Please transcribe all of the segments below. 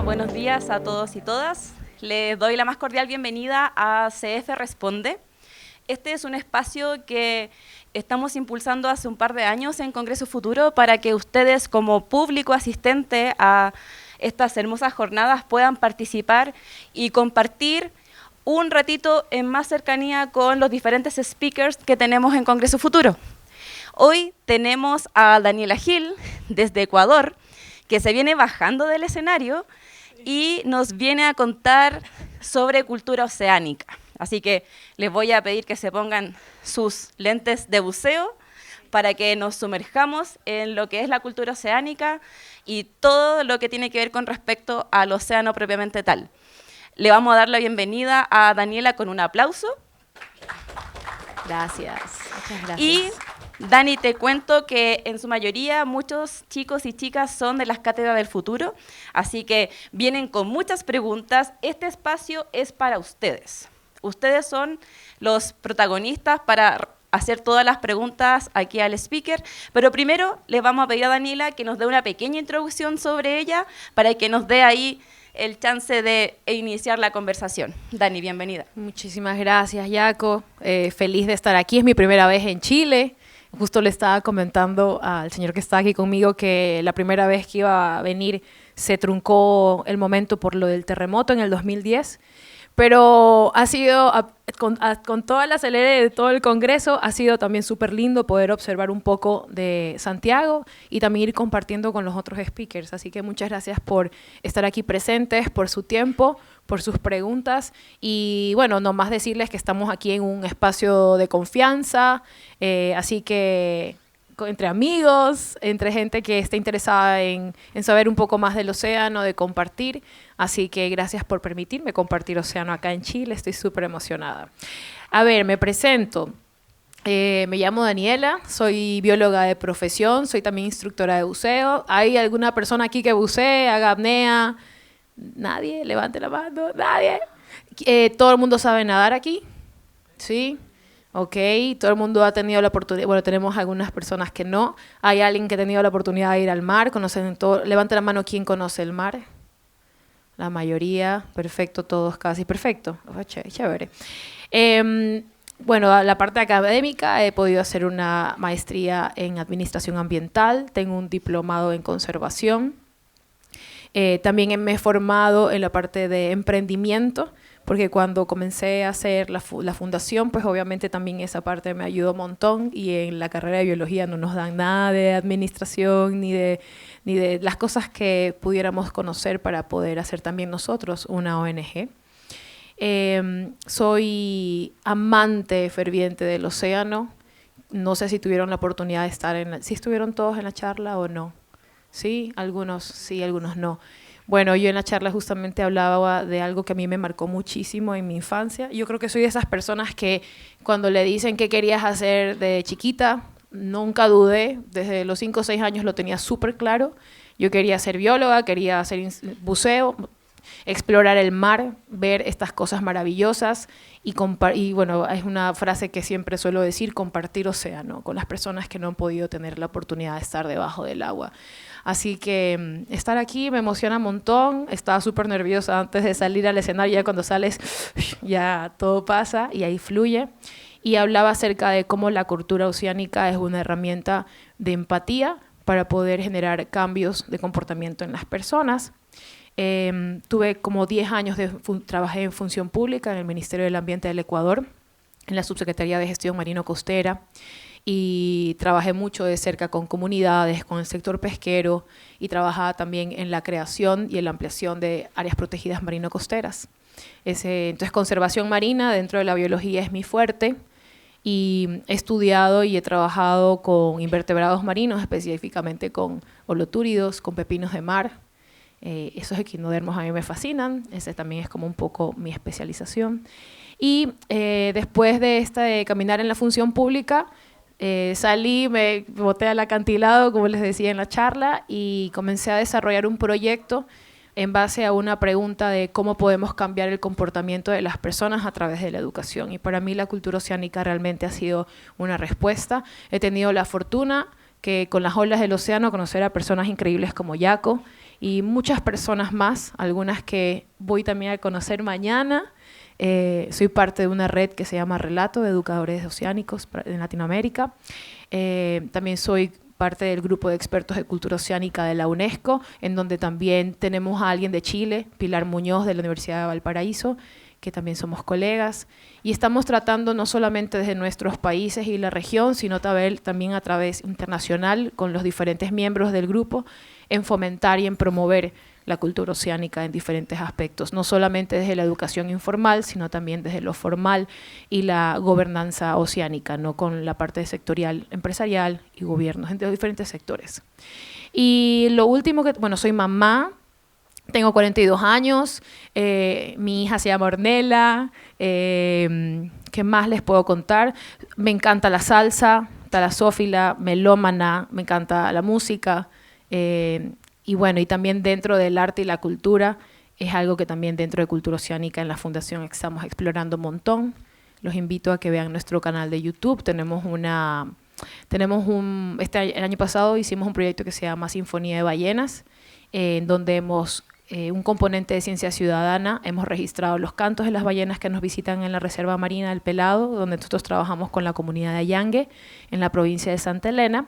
buenos días a todos y todas. Les doy la más cordial bienvenida a CF Responde. Este es un espacio que estamos impulsando hace un par de años en Congreso Futuro para que ustedes como público asistente a estas hermosas jornadas puedan participar y compartir un ratito en más cercanía con los diferentes speakers que tenemos en Congreso Futuro. Hoy tenemos a Daniela Gil desde Ecuador, que se viene bajando del escenario y nos viene a contar sobre cultura oceánica. Así que les voy a pedir que se pongan sus lentes de buceo para que nos sumerjamos en lo que es la cultura oceánica y todo lo que tiene que ver con respecto al océano propiamente tal. Le vamos a dar la bienvenida a Daniela con un aplauso. Gracias, muchas gracias. Y Dani, te cuento que en su mayoría muchos chicos y chicas son de las cátedras del futuro, así que vienen con muchas preguntas. Este espacio es para ustedes. Ustedes son los protagonistas para hacer todas las preguntas aquí al speaker, pero primero les vamos a pedir a Daniela que nos dé una pequeña introducción sobre ella para que nos dé ahí el chance de iniciar la conversación. Dani, bienvenida. Muchísimas gracias, Jaco. Feliz de estar aquí. Es mi primera vez en Chile. Justo le estaba comentando al señor que está aquí conmigo que la primera vez que iba a venir se truncó el momento por lo del terremoto en el 2010. Pero ha sido, con toda la acelere de todo el Congreso, ha sido también súper lindo poder observar un poco de Santiago y también ir compartiendo con los otros speakers. Así que muchas gracias por estar aquí presentes, por su tiempo, por sus preguntas. Y bueno, nomás decirles que estamos aquí en un espacio de confianza, así que entre amigos, entre gente que esté interesada en saber un poco más del océano, de compartir. Así que gracias por permitirme compartir océano acá en Chile. Estoy súper emocionada. A ver, me presento. Me llamo Daniela, soy bióloga de profesión, soy también instructora de buceo. ¿Hay alguna persona aquí que bucee, haga apnea? ¿Nadie? Levante la mano. ¿Nadie? ¿Todo el mundo sabe nadar aquí? ¿Sí? Ok, todo el mundo ha tenido la oportunidad, bueno, tenemos algunas personas que no. ¿Hay alguien que ha tenido la oportunidad de ir al mar? ¿Conocen todo? Levante la mano, ¿quién conoce el mar? La mayoría, perfecto, todos casi, perfecto, chévere. Bueno, la parte académica, he podido hacer una maestría en administración ambiental, tengo un diplomado en conservación. También me he formado en la parte de emprendimiento, porque cuando comencé a hacer la fundación, pues obviamente también esa parte me ayudó un montón, y en la carrera de biología no nos dan nada de administración ni de las cosas que pudiéramos conocer para poder hacer también nosotros una ONG. Soy amante ferviente del océano. No sé si tuvieron la oportunidad de estar ¿sí estuvieron todos en la charla o no? Sí, algunos no. Bueno, yo en la charla justamente hablaba de algo que a mí me marcó muchísimo en mi infancia. Yo creo que soy de esas personas que cuando le dicen qué querías hacer de chiquita, nunca dudé. Desde los 5 o 6 años lo tenía súper claro. Yo quería ser bióloga, quería hacer buceo, explorar el mar, ver estas cosas maravillosas y bueno, es una frase que siempre suelo decir, compartir océano con las personas que no han podido tener la oportunidad de estar debajo del agua. Así que estar aquí me emociona un montón. Estaba súper nerviosa antes de salir al escenario. Ya cuando sales, ya todo pasa y ahí fluye. Y hablaba acerca de cómo la cultura oceánica es una herramienta de empatía para poder generar cambios de comportamiento en las personas. Tuve como 10 años trabajé en función pública en el Ministerio del Ambiente del Ecuador, en la Subsecretaría de Gestión Marino-Costera. Y trabajé mucho de cerca con comunidades, con el sector pesquero, y trabajaba también en la creación y en la ampliación de áreas protegidas marino-costeras. Entonces, conservación marina dentro de la biología es mi fuerte, y he estudiado y he trabajado con invertebrados marinos, específicamente con holotúridos, con pepinos de mar. Esos equinodermos a mí me fascinan, ese también es como un poco mi especialización. Y después de caminar en la función pública, salí, me boté al acantilado, como les decía en la charla, y comencé a desarrollar un proyecto en base a una pregunta de cómo podemos cambiar el comportamiento de las personas a través de la educación. Y para mí la cultura oceánica realmente ha sido una respuesta. He tenido la fortuna que con las olas del océano conocer a personas increíbles como Jaco, y muchas personas más, algunas que voy también a conocer mañana. Soy parte de una red que se llama Relato de Educadores Oceánicos en Latinoamérica. También soy parte del grupo de expertos de cultura oceánica de la UNESCO, en donde también tenemos a alguien de Chile, Pilar Muñoz de la Universidad de Valparaíso, que también somos colegas, y estamos tratando no solamente desde nuestros países y la región, sino también a través internacional con los diferentes miembros del grupo, en fomentar y en promover la cultura oceánica en diferentes aspectos, no solamente desde la educación informal, sino también desde lo formal y la gobernanza oceánica, ¿no? Con la parte sectorial, empresarial y gobiernos, entre los diferentes sectores. Y lo último bueno, soy mamá, tengo 42 años, mi hija se llama Ornella, ¿qué más les puedo contar? Me encanta la salsa, talasófila, melómana, me encanta la música, y bueno, y también dentro del arte y la cultura, es algo que también dentro de Cultura Oceánica en la Fundación estamos explorando un montón. Los invito a que vean nuestro canal de YouTube. El año pasado hicimos un proyecto que se llama Sinfonía de Ballenas, en donde hemos un componente de ciencia ciudadana, hemos registrado los cantos de las ballenas que nos visitan en la Reserva Marina del Pelado, donde nosotros trabajamos con la comunidad de Ayangue, en la provincia de Santa Elena,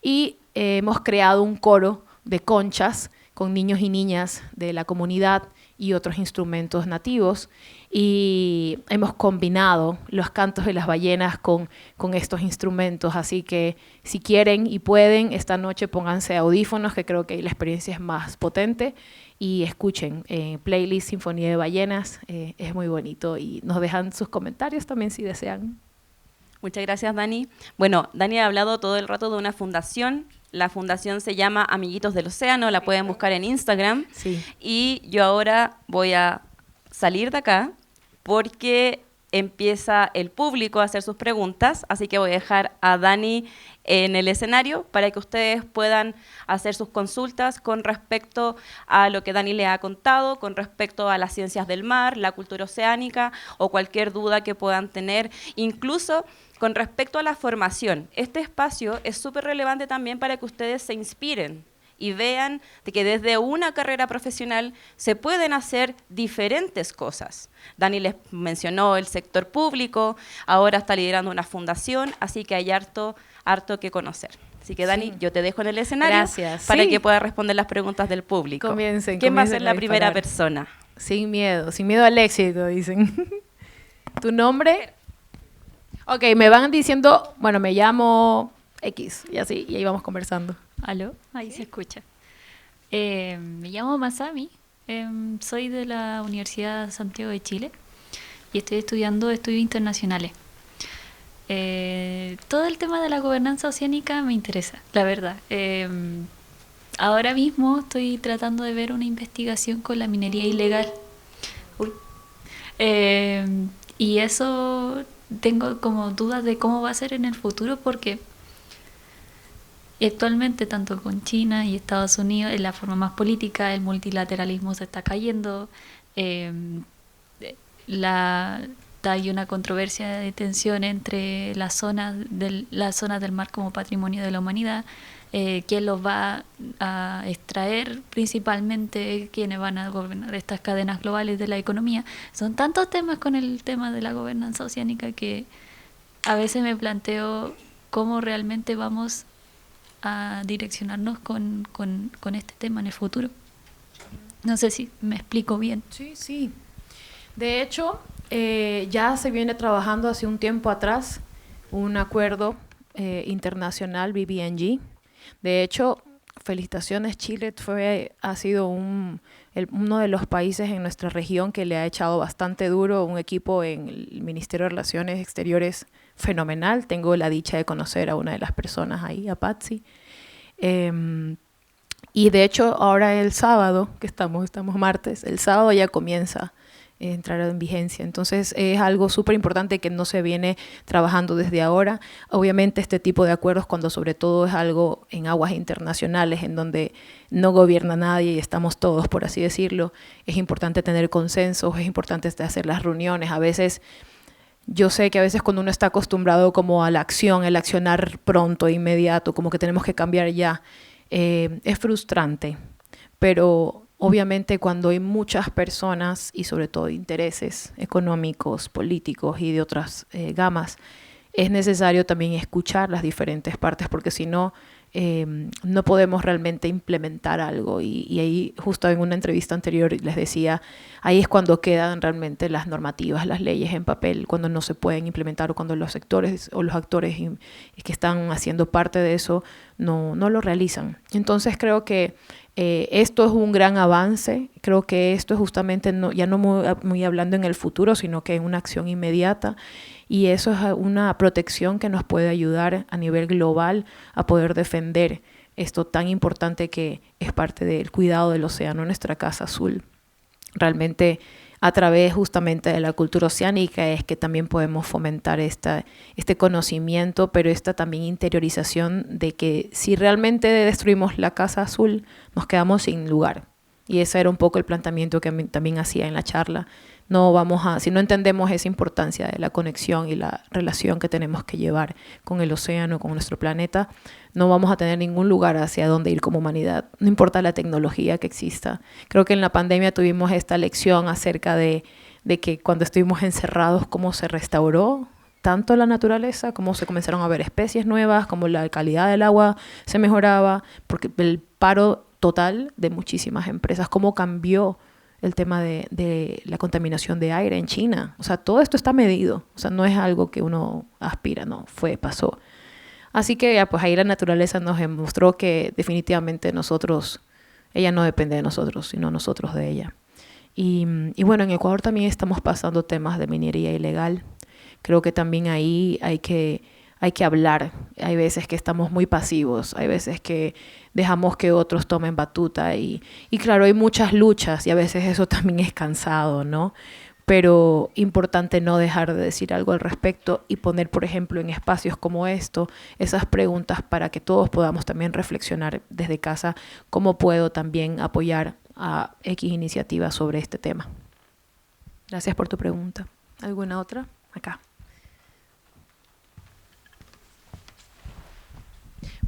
y hemos creado un coro de conchas con niños y niñas de la comunidad y otros instrumentos nativos, y hemos combinado los cantos de las ballenas con estos instrumentos, así que si quieren y pueden, esta noche pónganse audífonos, que creo que la experiencia es más potente, y escuchen playlist Sinfonía de Ballenas, es muy bonito, y nos dejan sus comentarios también si desean. Muchas gracias, Dani. Bueno, Dani ha hablado todo el rato de una fundación. La fundación se llama Amiguitos del Océano, la pueden buscar en Instagram. Sí. Y yo ahora voy a salir de acá porque empieza el público a hacer sus preguntas, así que voy a dejar a Dani en el escenario para que ustedes puedan hacer sus consultas con respecto a lo que Dani le ha contado, con respecto a las ciencias del mar, la cultura oceánica o cualquier duda que puedan tener, incluso con respecto a la formación. Este espacio es súper relevante también para que ustedes se inspiren y vean de que desde una carrera profesional se pueden hacer diferentes cosas. Dani les mencionó el sector público, ahora está liderando una fundación, así que hay harto que conocer. Así que Dani, yo te dejo en el escenario. Gracias. Para que puedas responder las preguntas del público. ¿Quién va a ser la primera persona? Sin miedo al éxito, dicen. ¿Tu nombre? Ok, me van diciendo, bueno, me llamo X, y así, y ahí vamos conversando. ¿Aló? Ahí se escucha. Me llamo Masami, soy de la Universidad Santiago de Chile y estoy estudiando estudios internacionales. Todo el tema de la gobernanza oceánica me interesa, la verdad. Ahora mismo estoy tratando de ver una investigación con la minería ilegal. Y eso tengo como dudas de cómo va a ser en el futuro porque actualmente tanto con China y Estados Unidos en la forma más política el multilateralismo se está cayendo, hay una controversia de tensión entre las zonas del mar como patrimonio de la humanidad, quién los va a extraer, principalmente quiénes van a gobernar estas cadenas globales de la economía. Son tantos temas con el tema de la gobernanza oceánica que a veces me planteo cómo realmente vamos a direccionarnos con este tema en el futuro. No sé si me explico bien. Sí. De hecho, ya se viene trabajando hace un tiempo atrás un acuerdo internacional BBNG. De hecho, felicitaciones, Chile ha sido uno de los países en nuestra región que le ha echado bastante duro, un equipo en el Ministerio de Relaciones Exteriores fenomenal. Tengo la dicha de conocer a una de las personas ahí, a Patsy. Y de hecho, ahora el sábado, que estamos martes, el sábado ya comienza entrar en vigencia. Entonces es algo súper importante que no se viene trabajando desde ahora. Obviamente este tipo de acuerdos, cuando sobre todo es algo en aguas internacionales, en donde no gobierna nadie y estamos todos, por así decirlo, es importante tener consensos, es importante hacer las reuniones. A veces, yo sé que a veces cuando uno está acostumbrado como a la acción, el accionar pronto, inmediato, como que tenemos que cambiar ya, es frustrante. pero obviamente cuando hay muchas personas y sobre todo intereses económicos, políticos y de otras gamas, es necesario también escuchar las diferentes partes, porque si no, no podemos realmente implementar algo. Y ahí, justo en una entrevista anterior les decía, ahí es cuando quedan realmente las normativas, las leyes en papel, cuando no se pueden implementar o cuando los sectores o los actores que están haciendo parte de eso no lo realizan. Entonces creo que esto es un gran avance. Creo que esto es justamente ya no muy hablando en el futuro, sino que en una acción inmediata. Y eso es una protección que nos puede ayudar a nivel global a poder defender esto tan importante que es parte del cuidado del océano, nuestra casa azul. Realmente a través justamente de la cultura oceánica es que también podemos fomentar este conocimiento, pero esta también interiorización de que si realmente destruimos la casa azul, nos quedamos sin lugar. Y ese era un poco el planteamiento que también hacía en la charla. Si no entendemos esa importancia de la conexión y la relación que tenemos que llevar con el océano, con nuestro planeta, no vamos a tener ningún lugar hacia donde ir como humanidad, no importa la tecnología que exista. Creo que en la pandemia tuvimos esta lección acerca de que cuando estuvimos encerrados, cómo se restauró tanto la naturaleza, cómo se comenzaron a ver especies nuevas, cómo la calidad del agua se mejoraba, porque el paro total de muchísimas empresas, cómo cambió el tema de la contaminación de aire en China. O sea, todo esto está medido. O sea, no es algo que uno aspira, no, pasó. Así que ya, pues ahí la naturaleza nos demostró que definitivamente ella no depende de nosotros, sino nosotros de ella. Y bueno, en Ecuador también estamos pasando temas de minería ilegal. Creo que también ahí hay que hablar. Hay veces que estamos muy pasivos, hay veces que dejamos que otros tomen batuta y claro, hay muchas luchas y a veces eso también es cansado, ¿no? Pero importante no dejar de decir algo al respecto y poner, por ejemplo, en espacios como esto, esas preguntas para que todos podamos también reflexionar desde casa cómo puedo también apoyar a X iniciativas sobre este tema. Gracias por tu pregunta. ¿Alguna otra? Acá.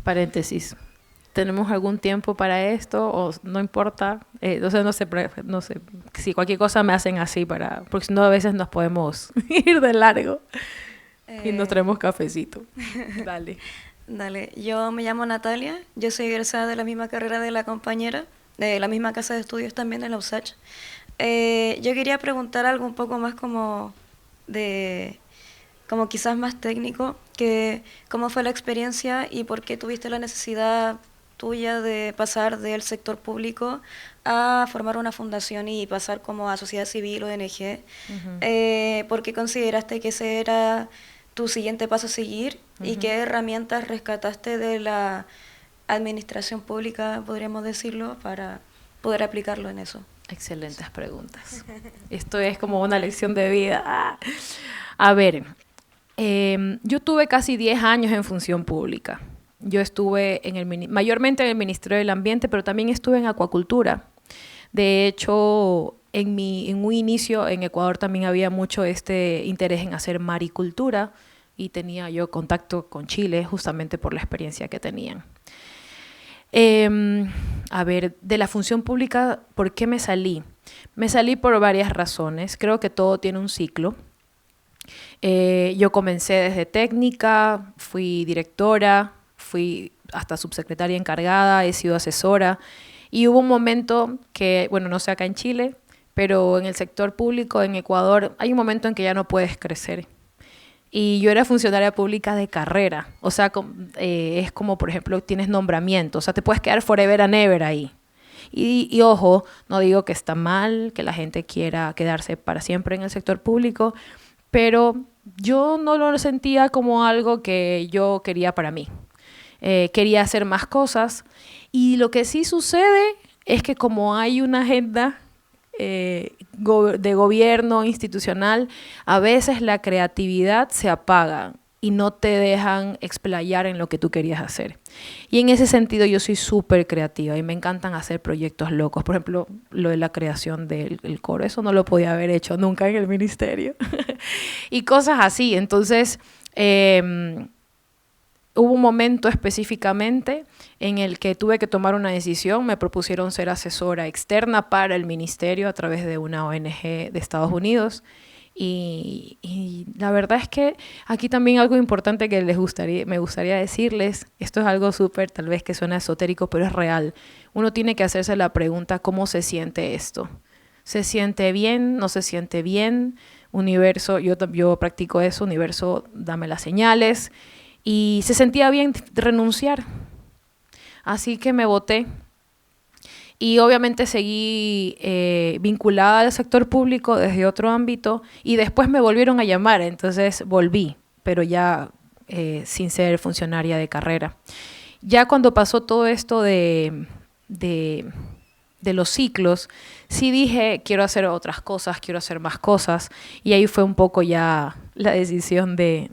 Paréntesis. ¿Tenemos algún tiempo para esto o no importa? No sé, si cualquier cosa me hacen así porque si no a veces nos podemos ir de largo y nos traemos cafecito. Dale. Dale, yo me llamo Natalia, yo soy egresada de la misma carrera de la compañera, de la misma casa de estudios también de la USACH. Yo quería preguntar algo un poco más como quizás más técnico, que cómo fue la experiencia y por qué tuviste la necesidad tuya de pasar del sector público a formar una fundación y pasar como a sociedad civil o ONG. ¿Por qué consideraste que ese era tu siguiente paso a seguir y qué herramientas rescataste de la administración pública, podríamos decirlo, para poder aplicarlo en eso? Excelentes preguntas. Esto es como una lección de vida. A ver, yo tuve casi 10 años en función pública. Yo estuve mayormente en el Ministerio del Ambiente, pero también estuve en acuacultura. De hecho, en un inicio en Ecuador también había mucho interés en hacer maricultura y tenía yo contacto con Chile justamente por la experiencia que tenían. A ver, de la función pública, ¿por qué me salí? Me salí por varias razones. Creo que todo tiene un ciclo. Yo comencé desde técnica, fui directora, fui hasta subsecretaria encargada, he sido asesora y hubo un momento que, bueno, no sé acá en Chile, pero en el sector público en Ecuador hay un momento en que ya no puedes crecer. Y yo era funcionaria pública de carrera, o sea, es como, por ejemplo, tienes nombramiento, o sea, te puedes quedar forever and ever ahí. Y ojo, no digo que está mal, que la gente quiera quedarse para siempre en el sector público, pero yo no lo sentía como algo que yo quería para mí. Quería hacer más cosas y lo que sí sucede es que como hay una agenda de gobierno institucional, a veces la creatividad se apaga y no te dejan explayar en lo que tú querías hacer. Y en ese sentido yo soy súper creativa y me encantan hacer proyectos locos. Por ejemplo, lo de la creación del coro, eso no lo podía haber hecho nunca en el ministerio. Y cosas así. Entonces, hubo un momento específicamente en el que tuve que tomar una decisión. Me propusieron ser asesora externa para el ministerio a través de una ONG de Estados Unidos. Y la verdad es que aquí también algo importante que me gustaría decirles, esto es algo súper, tal vez que suena esotérico, pero es real. Uno tiene que hacerse la pregunta, ¿cómo se siente esto? ¿Se siente bien? ¿No se siente bien? Universo, yo practico eso, universo, dame las señales. Y se sentía bien renunciar. Así que me boté. Y obviamente seguí vinculada al sector público desde otro ámbito y después me volvieron a llamar, entonces volví, pero ya sin ser funcionaria de carrera. Ya cuando pasó todo esto de los ciclos, sí dije, quiero hacer otras cosas, quiero hacer más cosas, y ahí fue un poco ya la decisión de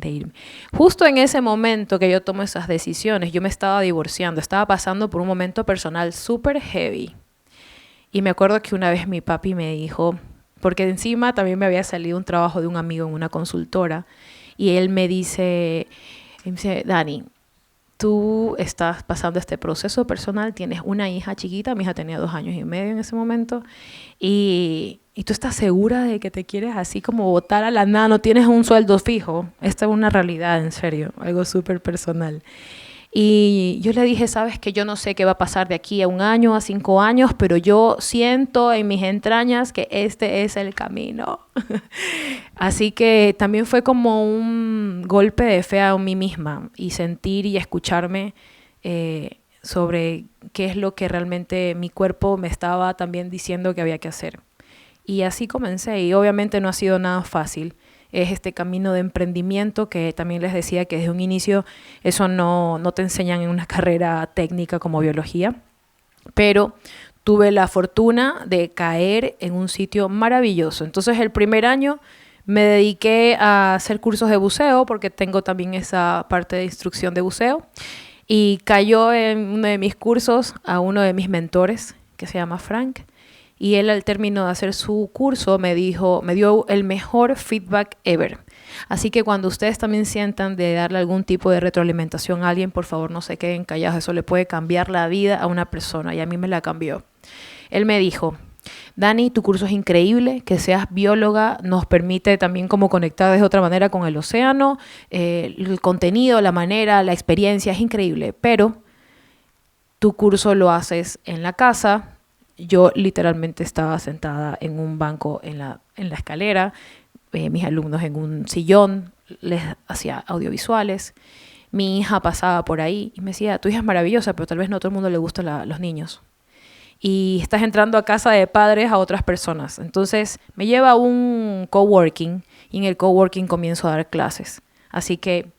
irme. Justo en ese momento que yo tomo esas decisiones, yo me estaba divorciando, estaba pasando por un momento personal súper heavy. Y me acuerdo que una vez mi papi me dijo, porque encima también me había salido un trabajo de un amigo en una consultora, y él me dice, Dani, tú estás pasando este proceso personal, tienes una hija chiquita, mi hija tenía 2 años y medio en ese momento, y tú estás segura de que te quieres así como botar a la nada, no tienes un sueldo fijo. Esta es una realidad, en serio, algo súper personal. Y yo le dije, sabes que yo no sé qué va a pasar de aquí a 1 año, a 5 años, pero yo siento en mis entrañas que este es el camino. Así que también fue como un golpe de fe a mí misma y sentir y escucharme sobre qué es lo que realmente mi cuerpo me estaba también diciendo que había que hacer. Y así comencé, y obviamente no ha sido nada fácil. Es este camino de emprendimiento que también les decía que desde un inicio eso no te enseñan en una carrera técnica como biología, pero tuve la fortuna de caer en un sitio maravilloso. Entonces el primer año me dediqué a hacer cursos de buceo porque tengo también esa parte de instrucción de buceo, y cayó en uno de mis cursos a uno de mis mentores que se llama Frank. Y él al término de hacer su curso me dio el mejor feedback ever. Así que cuando ustedes también sientan de darle algún tipo de retroalimentación a alguien, por favor no se queden callados, eso le puede cambiar la vida a una persona, y a mí me la cambió. Él me dijo, Dani, tu curso es increíble, que seas bióloga nos permite también como conectar de otra manera con el océano, el contenido, la manera, la experiencia es increíble, pero tu curso lo haces en la casa. Yo literalmente estaba sentada en un banco en la escalera, mis alumnos en un sillón, les hacía audiovisuales. Mi hija pasaba por ahí y me decía, tu hija es maravillosa, pero tal vez no a todo el mundo le gustan los niños. Y estás entrando a casa de padres a otras personas. Entonces me lleva a un coworking y en el coworking comienzo a dar clases. Así que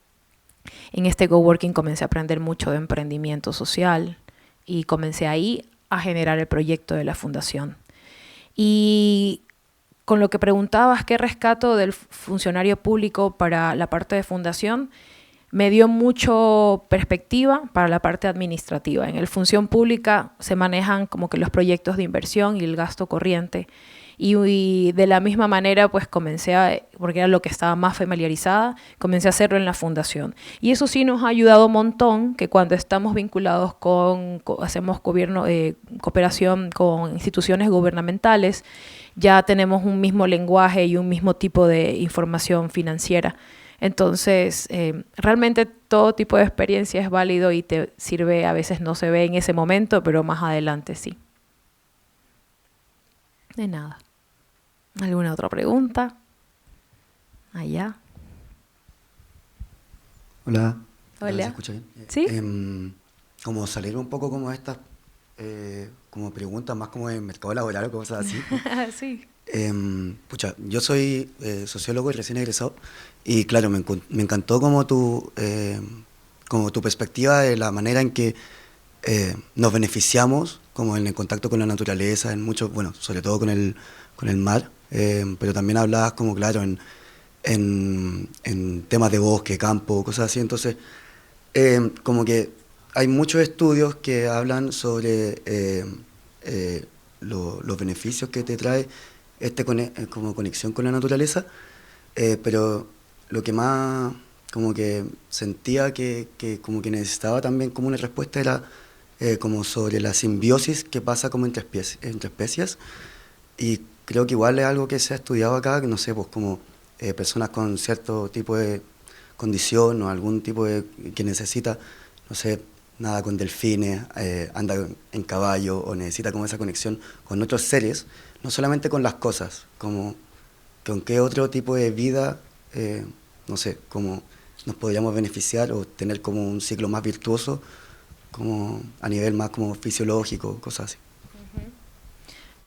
en este coworking comencé a aprender mucho de emprendimiento social y comencé ahí a generar el proyecto de la fundación. Y con lo que preguntabas, ¿qué rescato del funcionario público para la parte de fundación? Me dio mucho perspectiva para la parte administrativa. En el función pública se manejan como que los proyectos de inversión y el gasto corriente. Y de la misma manera, pues porque era lo que estaba más familiarizada, comencé a hacerlo en la fundación. Y eso sí nos ha ayudado un montón, que cuando estamos vinculados hacemos cooperación con instituciones gubernamentales, ya tenemos un mismo lenguaje y un mismo tipo de información financiera. Entonces, realmente todo tipo de experiencia es válido y te sirve, a veces no se ve en ese momento, pero más adelante sí. De nada. ¿Alguna otra pregunta? Allá. Hola. Hola. ¿Se escucha bien? ¿Sí? Como salir un poco como estas como preguntas más como de mercado laboral o cosas así. Sí. Yo soy sociólogo y recién egresado, y claro, me encantó como tu perspectiva de la manera en que nos beneficiamos como en el contacto con la naturaleza, en mucho, bueno, sobre todo con el mar, pero también hablabas como, claro, en temas de bosque, campo, cosas así. Entonces, como que hay muchos estudios que hablan sobre los beneficios que te trae como conexión con la naturaleza, pero lo que más como que sentía que como que necesitaba también como una respuesta, era como sobre la simbiosis que pasa como entre especies, y creo que igual es algo que se ha estudiado acá, que no sé, pues como personas con cierto tipo de condición o algún tipo de que necesita, no sé, nada con delfines, anda en caballo o necesita como esa conexión con otros seres, no solamente con las cosas, como con qué otro tipo de vida, no sé, como nos podríamos beneficiar o tener como un ciclo más virtuoso, como a nivel más como fisiológico, cosas así.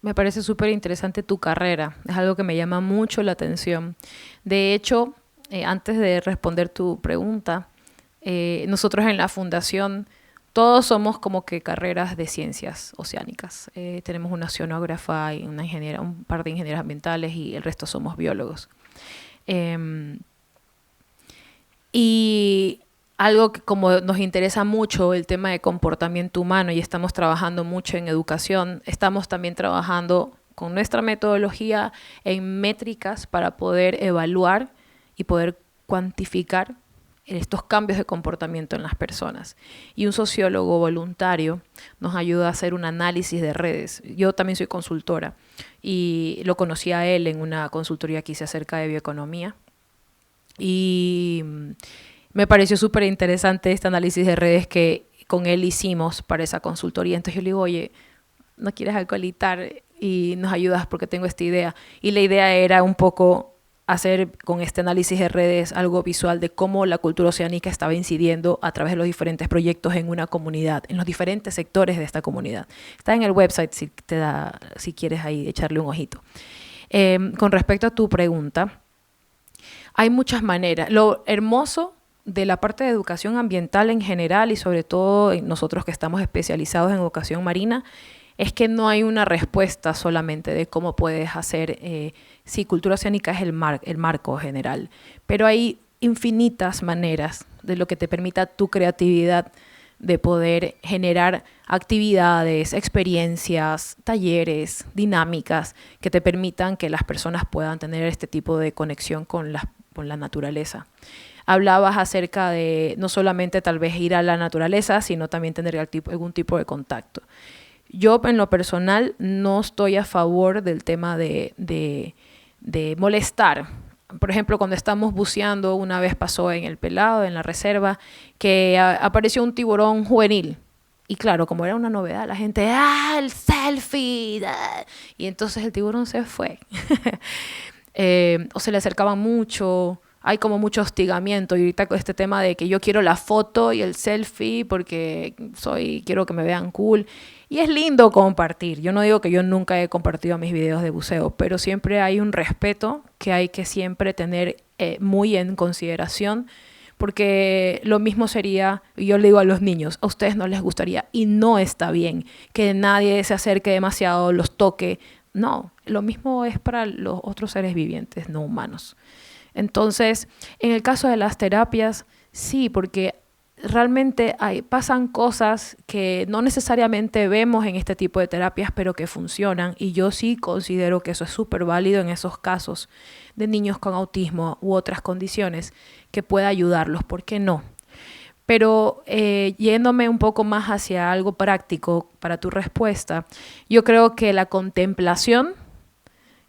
Me parece súper interesante tu carrera, es algo que me llama mucho la atención. De hecho, antes de responder tu pregunta, nosotros en la fundación todos somos como que carreras de ciencias oceánicas. Tenemos una oceanógrafa y una ingeniera, un par de ingenieros ambientales y el resto somos biólogos. Y algo que como nos interesa mucho el tema de comportamiento humano y estamos trabajando mucho en educación, estamos también trabajando con nuestra metodología en métricas para poder evaluar y poder cuantificar estos cambios de comportamiento en las personas. Y un sociólogo voluntario nos ayuda a hacer un análisis de redes. Yo también soy consultora y lo conocí a él en una consultoría que hice acerca de bioeconomía. Y me pareció súper interesante este análisis de redes que con él hicimos para esa consultoría. Entonces yo le digo, oye, ¿no quieres alcoholitar y nos ayudas porque tengo esta idea? Y la idea era un poco hacer con este análisis de redes algo visual de cómo la cultura oceánica estaba incidiendo a través de los diferentes proyectos en una comunidad, en los diferentes sectores de esta comunidad. Está en el website si quieres ahí echarle un ojito. Con respecto a tu pregunta, hay muchas maneras. Lo hermoso de la parte de educación ambiental en general y sobre todo nosotros que estamos especializados en educación marina es que no hay una respuesta solamente de cómo puedes hacer, sí, cultura oceánica es el marco general, pero hay infinitas maneras de lo que te permita tu creatividad de poder generar actividades, experiencias, talleres, dinámicas que te permitan que las personas puedan tener este tipo de conexión con la naturaleza. Hablabas acerca de no solamente tal vez ir a la naturaleza, sino también tener algún tipo de contacto. Yo en lo personal no estoy a favor del tema de molestar. Por ejemplo, cuando estamos buceando, una vez pasó en el Pelado, en la reserva, que apareció un tiburón juvenil. Y claro, como era una novedad, la gente, ¡ah, el selfie! ¡Ah! Y entonces el tiburón se fue. O se le acercaban mucho, hay como mucho hostigamiento. Y ahorita con este tema de que yo quiero la foto y el selfie porque quiero que me vean cool. Y es lindo compartir. Yo no digo que yo nunca he compartido mis videos de buceo, pero siempre hay un respeto que hay que siempre tener muy en consideración, porque lo mismo sería, yo le digo a los niños, a ustedes no les gustaría y no está bien que nadie se acerque demasiado, los toque. No, lo mismo es para los otros seres vivientes, no humanos. Entonces, en el caso de las terapias, sí, porque realmente pasan cosas que no necesariamente vemos en este tipo de terapias, pero que funcionan, y yo sí considero que eso es súper válido en esos casos de niños con autismo u otras condiciones que pueda ayudarlos, ¿por qué no? Pero yéndome un poco más hacia algo práctico para tu respuesta, yo creo que la contemplación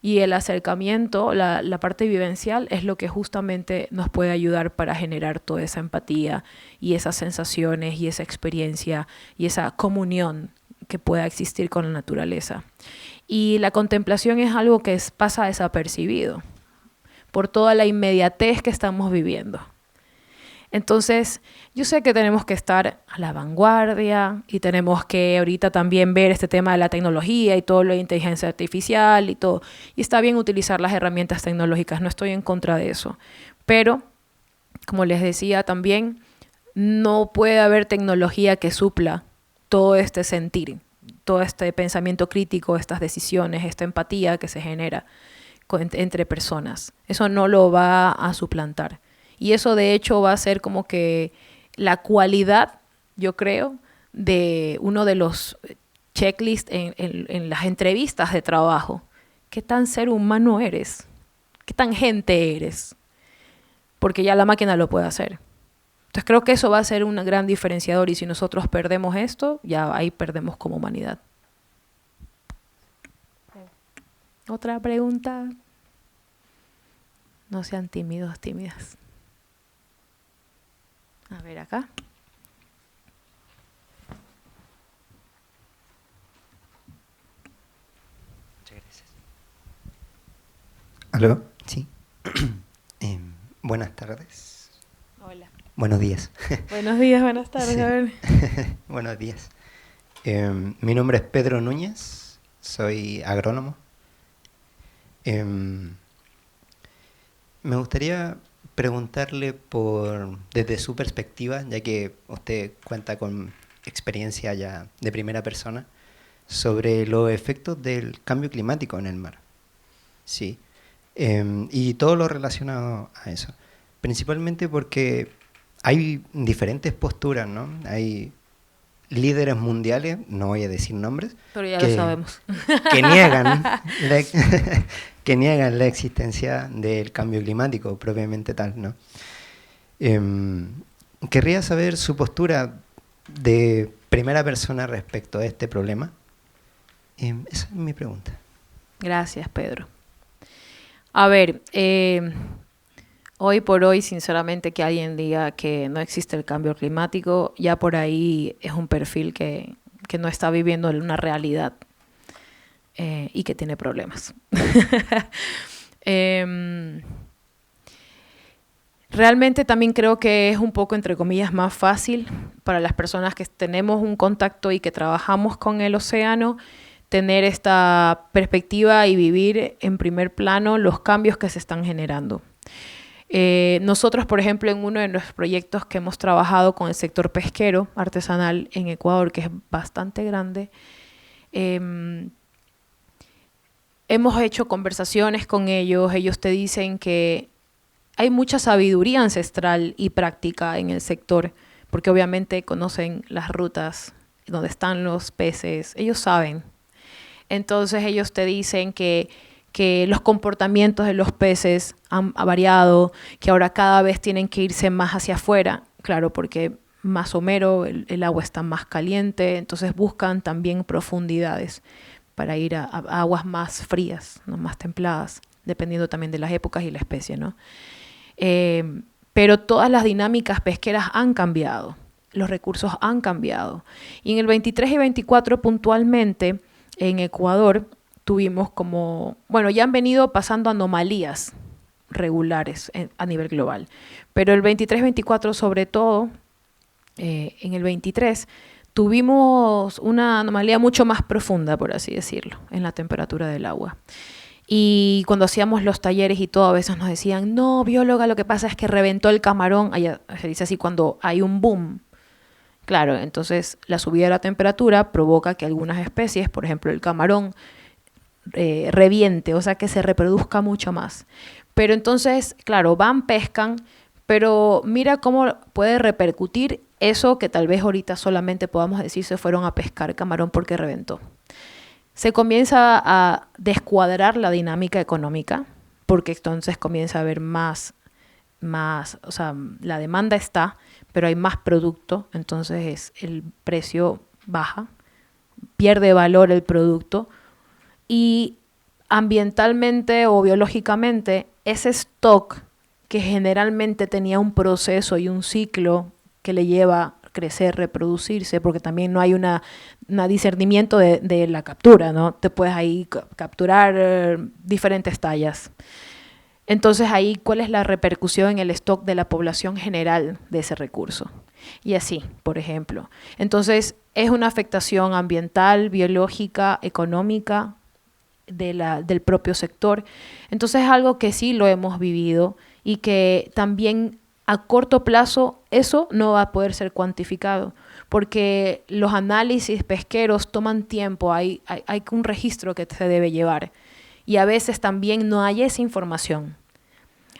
y el acercamiento, la parte vivencial, es lo que justamente nos puede ayudar para generar toda esa empatía y esas sensaciones y esa experiencia y esa comunión que pueda existir con la naturaleza. Y la contemplación es algo que pasa desapercibido por toda la inmediatez que estamos viviendo. Entonces, yo sé que tenemos que estar a la vanguardia y tenemos que ahorita también ver este tema de la tecnología y todo lo de inteligencia artificial y todo. Y está bien utilizar las herramientas tecnológicas, no estoy en contra de eso. Pero, como les decía también, no puede haber tecnología que supla todo este sentir, todo este pensamiento crítico, estas decisiones, esta empatía que se genera entre personas. Eso no lo va a suplantar. Y eso de hecho va a ser como que la cualidad, yo creo, de uno de los checklists en las entrevistas de trabajo. ¿Qué tan ser humano eres? ¿Qué tan gente eres? porque ya la máquina lo puede hacer. Entonces creo que eso va a ser un gran diferenciador y si nosotros perdemos esto, ya ahí perdemos como humanidad. ¿Otra pregunta? No sean tímidos, tímidas. A ver acá. Muchas gracias. ¿Aló? Sí. Buenas tardes. Hola. Buenos días. Buenos días, buenas tardes. Sí. A ver. Buenos días. Mi nombre es Pedro Núñez, soy agrónomo. Me gustaría preguntarle desde su perspectiva, ya que usted cuenta con experiencia ya de primera persona, sobre los efectos del cambio climático en el mar. Sí. Y todo lo relacionado a eso. Principalmente porque hay diferentes posturas, ¿no? Hay líderes mundiales, no voy a decir nombres, Pero ya lo sabemos. que niegan que niegan la existencia del cambio climático propiamente tal, ¿no? Querría saber su postura de primera persona respecto a este problema. Esa es mi pregunta. Gracias, Pedro. A ver, hoy por hoy, sinceramente, que alguien diga que no existe el cambio climático, ya por ahí es un perfil que no está viviendo una realidad y que tiene problemas. Realmente también creo que es un poco, entre comillas, más fácil para las personas que tenemos un contacto y que trabajamos con el océano, tener esta perspectiva y vivir en primer plano los cambios que se están generando. Nosotros, por ejemplo, en uno de los proyectos que hemos trabajado con el sector pesquero artesanal en Ecuador, que es bastante grande, hemos hecho conversaciones con ellos. Ellos te dicen que hay mucha sabiduría ancestral y práctica en el sector, porque obviamente conocen las rutas donde están los peces, ellos saben. Entonces ellos te dicen que los comportamientos de los peces han variado, que ahora cada vez tienen que irse más hacia afuera, claro, porque más somero, el agua está más caliente, entonces buscan también profundidades para ir a aguas más frías, ¿no? Más templadas, dependiendo también de las épocas y la especie, ¿no? Pero todas las dinámicas pesqueras han cambiado, los recursos han cambiado. Y en el 23 y 24 puntualmente, en Ecuador, tuvimos ya han venido pasando anomalías regulares a nivel global, pero el 23-24 sobre todo, en el 23, tuvimos una anomalía mucho más profunda, por así decirlo, en la temperatura del agua. Y cuando hacíamos los talleres y todo, a veces nos decían, no, bióloga, lo que pasa es que reventó el camarón. Allá se dice así cuando hay un boom. Claro, entonces la subida de la temperatura provoca que algunas especies, por ejemplo el camarón, reviente, o sea que se reproduzca mucho más. Pero entonces, claro, pescan, pero mira cómo puede repercutir eso que tal vez ahorita solamente podamos decir se fueron a pescar camarón porque reventó. Se comienza a descuadrar la dinámica económica, porque entonces comienza a haber más, o sea, la demanda está, pero hay más producto, entonces el precio baja, pierde valor el producto, y ambientalmente o biológicamente ese stock que generalmente tenía un proceso y un ciclo que le lleva a crecer, reproducirse, porque también no hay un discernimiento de la captura, ¿no? Te puedes ahí capturar diferentes tallas. Entonces ahí, ¿cuál es la repercusión en el stock de la población general de ese recurso? Y así, por ejemplo. Entonces es una afectación ambiental, biológica, económica del propio sector. Entonces es algo que sí lo hemos vivido y que también a corto plazo eso no va a poder ser cuantificado, porque los análisis pesqueros toman tiempo, hay un registro que se debe llevar y a veces también no hay esa información.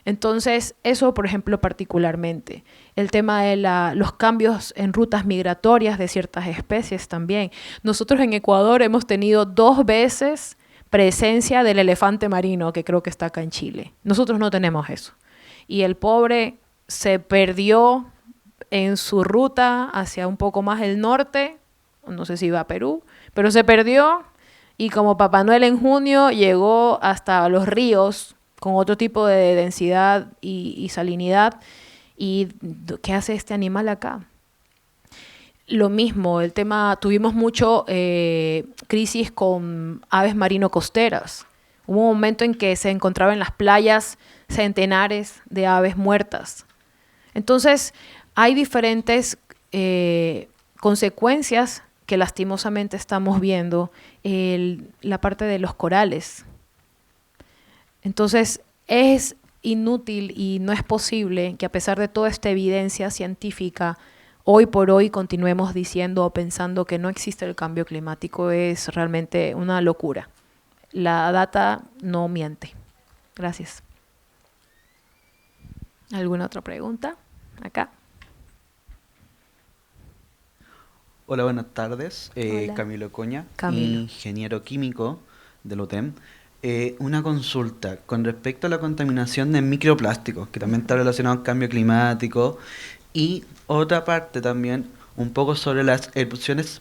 Entonces, eso, por ejemplo, particularmente. El tema de los cambios en rutas migratorias de ciertas especies también. Nosotros en Ecuador hemos tenido 2 veces presencia del elefante marino, que creo que está acá en Chile. Nosotros no tenemos eso. y el pobre se perdió en su ruta hacia un poco más el norte, no sé si iba a Perú, pero se perdió y como Papá Noel en junio llegó hasta los ríos con otro tipo de densidad y salinidad. ¿Y qué hace este animal acá? Lo mismo, el tema, tuvimos mucho crisis con aves marino costeras. Hubo un momento en que se encontraba en las playas centenares de aves muertas. Entonces, hay diferentes consecuencias que lastimosamente estamos viendo en la parte de los corales. Entonces, es inútil y no es posible que a pesar de toda esta evidencia científica, hoy por hoy continuemos diciendo o pensando que no existe el cambio climático. Es realmente una locura. La data no miente. Gracias. ¿Alguna otra pregunta? Acá. Hola, buenas tardes. Hola. Camilo Coña, Camilo. ingeniero químico del UTEM. Una consulta con respecto a la contaminación de microplásticos, que también está relacionado al cambio climático, y otra parte también un poco sobre las erupciones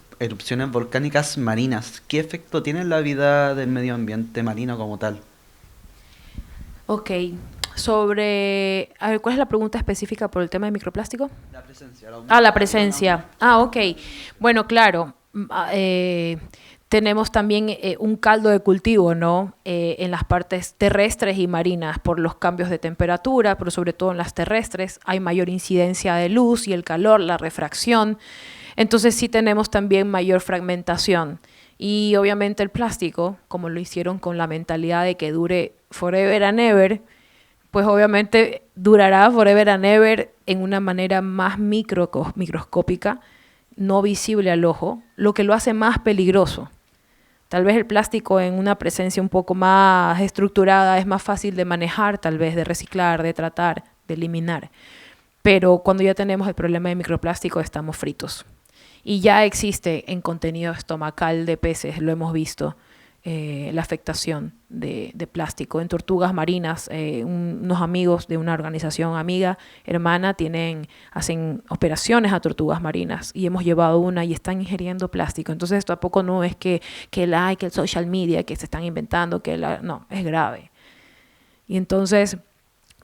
volcánicas marinas. ¿Qué efecto tiene en la vida del medio ambiente marino como tal? Ok. Sobre, a ver, ¿cuál es la pregunta específica por el tema de microplástico? La presencia. La presencia. Ok. Bueno, claro. Tenemos también un caldo de cultivo, ¿no? En las partes terrestres y marinas por los cambios de temperatura, pero sobre todo en las terrestres hay mayor incidencia de luz y el calor, la refracción. Entonces sí tenemos también mayor fragmentación. Y obviamente el plástico, como lo hicieron con la mentalidad de que dure forever and ever, pues obviamente durará forever and ever en una manera más microscópica, no visible al ojo, lo que lo hace más peligroso. Tal vez el plástico en una presencia un poco más estructurada es más fácil de manejar, tal vez de reciclar, de tratar, de eliminar. Pero cuando ya tenemos el problema de microplástico estamos fritos. Y ya existe en contenido estomacal de peces, lo hemos visto, la afectación de plástico. En tortugas marinas, unos amigos de una organización amiga, hermana, hacen operaciones a tortugas marinas y hemos llevado una y están ingiriendo plástico. Entonces esto tampoco no es que el social media, que se están inventando, no, es grave. Y entonces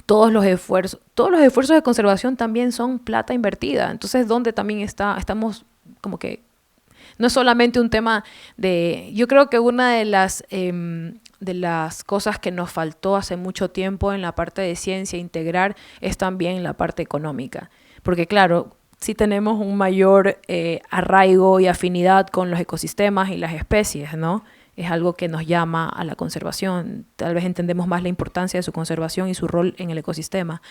todos los esfuerzos de conservación también son plata invertida. Entonces, ¿dónde también estamos como que no es solamente un tema yo creo que una de las cosas que nos faltó hace mucho tiempo en la parte de ciencia integrar es también la parte económica. Porque claro, sí tenemos un mayor arraigo y afinidad con los ecosistemas y las especies, ¿no? Es algo que nos llama a la conservación. Tal vez entendemos más la importancia de su conservación y su rol en el ecosistema.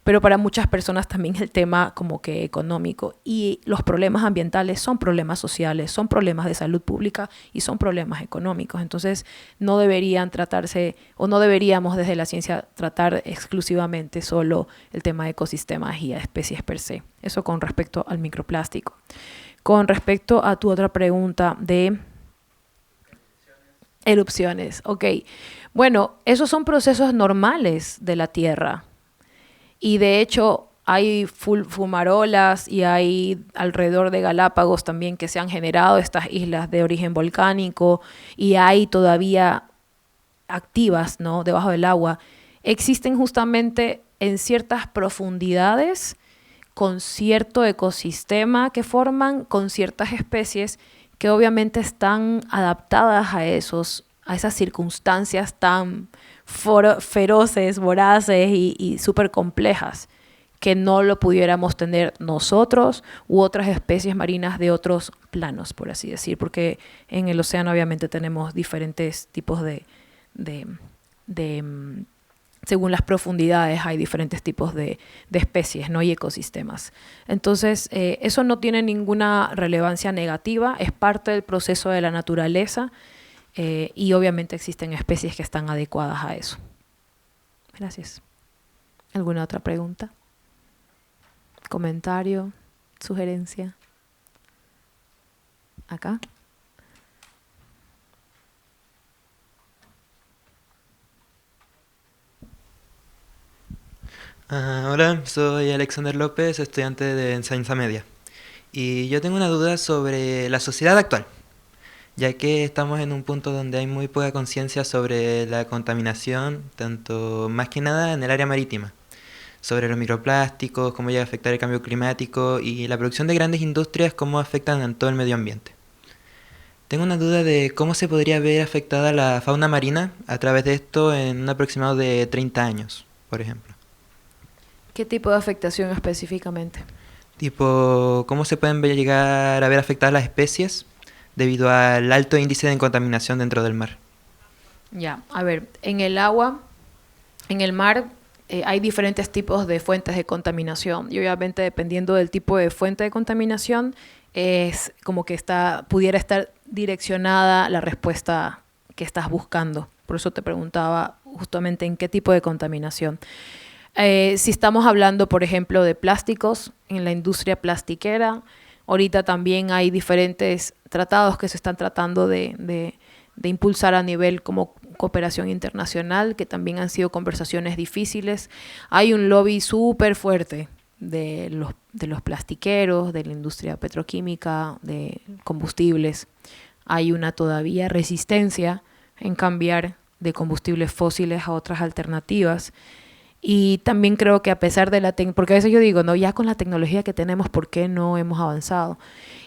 Pero para muchas personas también el tema como que económico y los problemas ambientales son problemas sociales, son problemas de salud pública y son problemas económicos. Entonces no deberían tratarse o no deberíamos desde la ciencia tratar exclusivamente solo el tema de ecosistemas y a especies per se. Eso con respecto al microplástico. Con respecto a tu otra pregunta de erupciones, ok. Bueno, esos son procesos normales de la Tierra. Y de hecho hay fumarolas y hay alrededor de Galápagos también que se han generado estas islas de origen volcánico y hay todavía activas, ¿no? Debajo del agua. Existen justamente en ciertas profundidades con cierto ecosistema que forman, con ciertas especies que obviamente están adaptadas a esas circunstancias tan feroces, voraces y súper complejas, que no lo pudiéramos tener nosotros u otras especies marinas de otros planos, por así decir, porque en el océano obviamente tenemos diferentes tipos según las profundidades hay diferentes tipos de especies, ¿no? Y ecosistemas. Entonces, eso no tiene ninguna relevancia negativa, es parte del proceso de la naturaleza y obviamente existen especies que están adecuadas a eso. Gracias. ¿Alguna otra pregunta? ¿Comentario? ¿Sugerencia? ¿Acá? Hola, soy Alexander López, estudiante de enseñanza media. Y yo tengo una duda sobre la sociedad actual, ya que estamos en un punto donde hay muy poca conciencia sobre la contaminación, tanto más que nada en el área marítima, sobre los microplásticos, cómo llega a afectar el cambio climático y la producción de grandes industrias, cómo afectan a todo el medio ambiente. Tengo una duda de cómo se podría ver afectada la fauna marina a través de esto en un aproximado de 30 años, por ejemplo. ¿Qué tipo de afectación específicamente? Tipo, ¿cómo se pueden llegar a ver afectadas las especies debido al alto índice de contaminación dentro del mar? Ya, a ver, en el agua, en el mar, hay diferentes tipos de fuentes de contaminación y obviamente dependiendo del tipo de fuente de contaminación, es como que pudiera estar direccionada la respuesta que estás buscando. Por eso te preguntaba justamente en qué tipo de contaminación. Si estamos hablando, por ejemplo, de plásticos, en la industria plastiquera, ahorita también hay diferentes tratados que se están tratando de impulsar a nivel como cooperación internacional, que también han sido conversaciones difíciles. Hay un lobby súper fuerte de los plastiqueros, de la industria petroquímica, de combustibles. Hay una todavía resistencia en cambiar de combustibles fósiles a otras alternativas. Y también creo que a pesar de porque a veces yo digo, no, ya con la tecnología que tenemos, ¿por qué no hemos avanzado?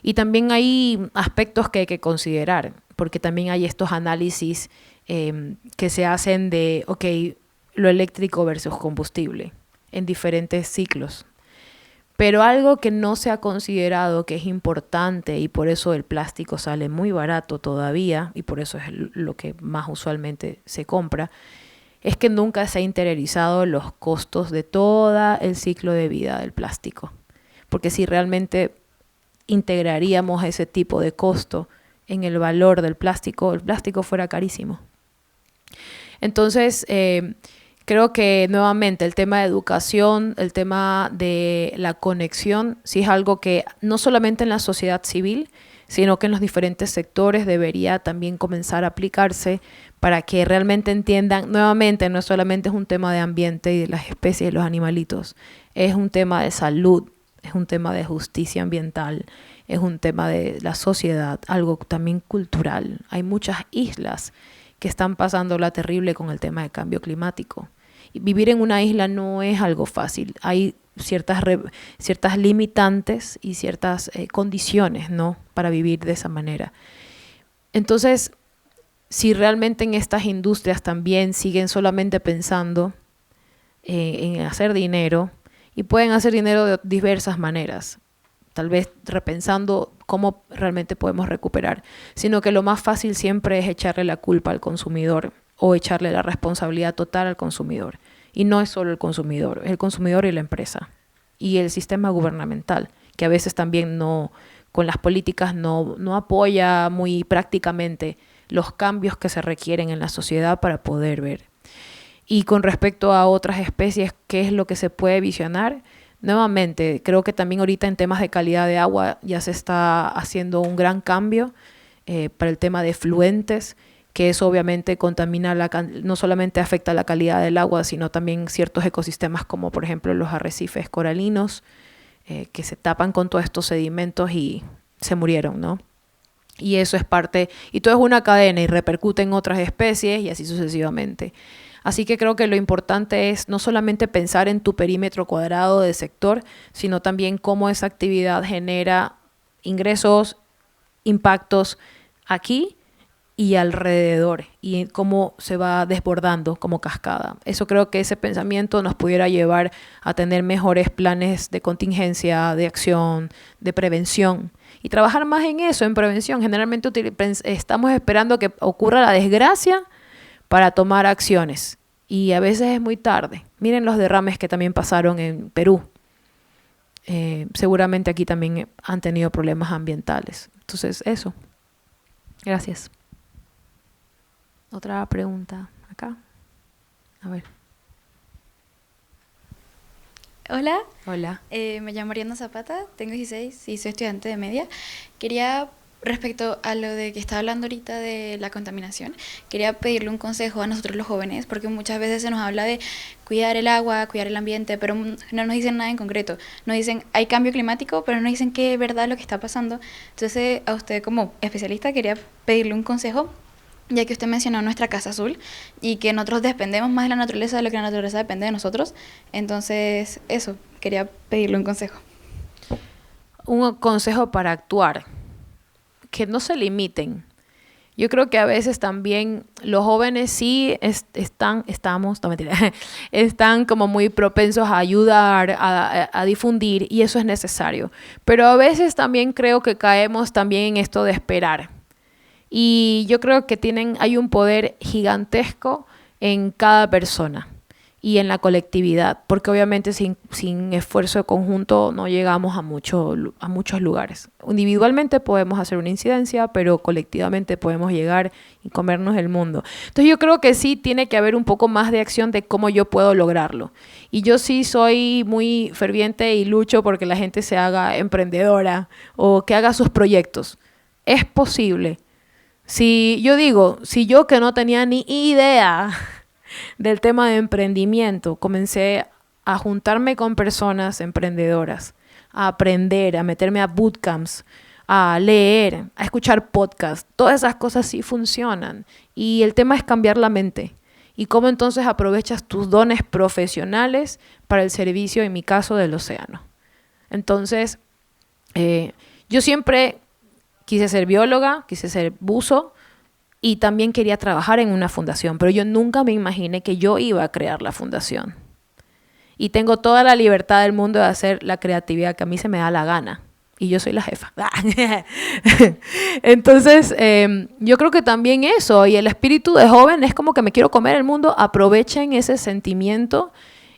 Y también hay aspectos que hay que considerar, porque también hay estos análisis que se hacen de, ok, lo eléctrico versus combustible en diferentes ciclos. Pero algo que no se ha considerado que es importante y por eso el plástico sale muy barato todavía y por eso es lo que más usualmente se compra, es que nunca se ha interiorizado los costos de todo el ciclo de vida del plástico. Porque si realmente integraríamos ese tipo de costo en el valor del plástico, el plástico fuera carísimo. Entonces, creo que nuevamente el tema de educación, el tema de la conexión, sí es algo que no solamente en la sociedad civil, sino que en los diferentes sectores debería también comenzar a aplicarse para que realmente entiendan, nuevamente no solamente es un tema de ambiente y de las especies y los animalitos, es un tema de salud, es un tema de justicia ambiental, es un tema de la sociedad, algo también cultural. Hay muchas islas que están pasándola terrible con el tema de cambio climático. Y vivir en una isla no es algo fácil, hay ciertas limitantes y ciertas condiciones, ¿no?, para vivir de esa manera. Entonces, si realmente en estas industrias también siguen solamente pensando en hacer dinero, y pueden hacer dinero de diversas maneras, tal vez repensando cómo realmente podemos recuperar, sino que lo más fácil siempre es echarle la culpa al consumidor o echarle la responsabilidad total al consumidor. Y no es solo el consumidor y la empresa y el sistema gubernamental, que a veces también con las políticas no apoya muy prácticamente los cambios que se requieren en la sociedad para poder ver. Y con respecto a otras especies, ¿qué es lo que se puede visionar? Nuevamente, creo que también ahorita en temas de calidad de agua ya se está haciendo un gran cambio para el tema de efluentes, que eso obviamente contamina, no solamente afecta la calidad del agua, sino también ciertos ecosistemas como por ejemplo los arrecifes coralinos, que se tapan con todos estos sedimentos y se murieron, ¿no? Y eso es parte, y todo es una cadena y repercute en otras especies y así sucesivamente. Así que creo que lo importante es no solamente pensar en tu perímetro cuadrado de sector, sino también cómo esa actividad genera ingresos, impactos aquí y alrededor, y cómo se va desbordando como cascada. Eso creo que ese pensamiento nos pudiera llevar a tener mejores planes de contingencia, de acción, de prevención, y trabajar más en eso, en prevención. Generalmente estamos esperando que ocurra la desgracia para tomar acciones, y a veces es muy tarde. Miren los derrames que también pasaron en Perú. Seguramente aquí también han tenido problemas ambientales. Entonces, eso. Gracias. Otra pregunta acá. A ver. Hola. Hola. Me llamo Mariana Zapata, tengo 16 y soy estudiante de media. Quería Respecto a lo de que estaba hablando ahorita de la contaminación, quería pedirle un consejo a nosotros los jóvenes, porque muchas veces se nos habla de cuidar el agua, cuidar el ambiente, pero no nos dicen nada en concreto. Nos dicen, hay cambio climático, pero no nos dicen qué es verdad lo que está pasando. Entonces, a usted como especialista quería pedirle un consejo, ya que usted mencionó nuestra Casa Azul y que nosotros dependemos más de la naturaleza de lo que la naturaleza depende de nosotros. Entonces, eso, quería pedirle un consejo. Un consejo para actuar, que no se limiten. Yo creo que a veces también los jóvenes sí están como muy propensos a ayudar, a difundir, y eso es necesario. Pero a veces también creo que caemos también en esto de esperar. Y yo creo que hay un poder gigantesco en cada persona y en la colectividad, porque obviamente sin esfuerzo conjunto no llegamos a muchos lugares. Individualmente podemos hacer una incidencia, pero colectivamente podemos llegar y comernos el mundo. Entonces yo creo que sí tiene que haber un poco más de acción de cómo yo puedo lograrlo. Y yo sí soy muy ferviente y lucho porque la gente se haga emprendedora o que haga sus proyectos. Es posible. Si yo que no tenía ni idea del tema de emprendimiento, comencé a juntarme con personas emprendedoras, a aprender, a meterme a bootcamps, a leer, a escuchar podcasts. Todas esas cosas sí funcionan. Y el tema es cambiar la mente. Y cómo entonces aprovechas tus dones profesionales para el servicio, en mi caso, del océano. Entonces, yo siempre quise ser bióloga, quise ser buzo, y también quería trabajar en una fundación, pero yo nunca me imaginé que yo iba a crear la fundación. Y tengo toda la libertad del mundo de hacer la creatividad que a mí se me da la gana. Y yo soy la jefa. Entonces, yo creo que también eso, y el espíritu de joven es como que me quiero comer el mundo. Aprovechen ese sentimiento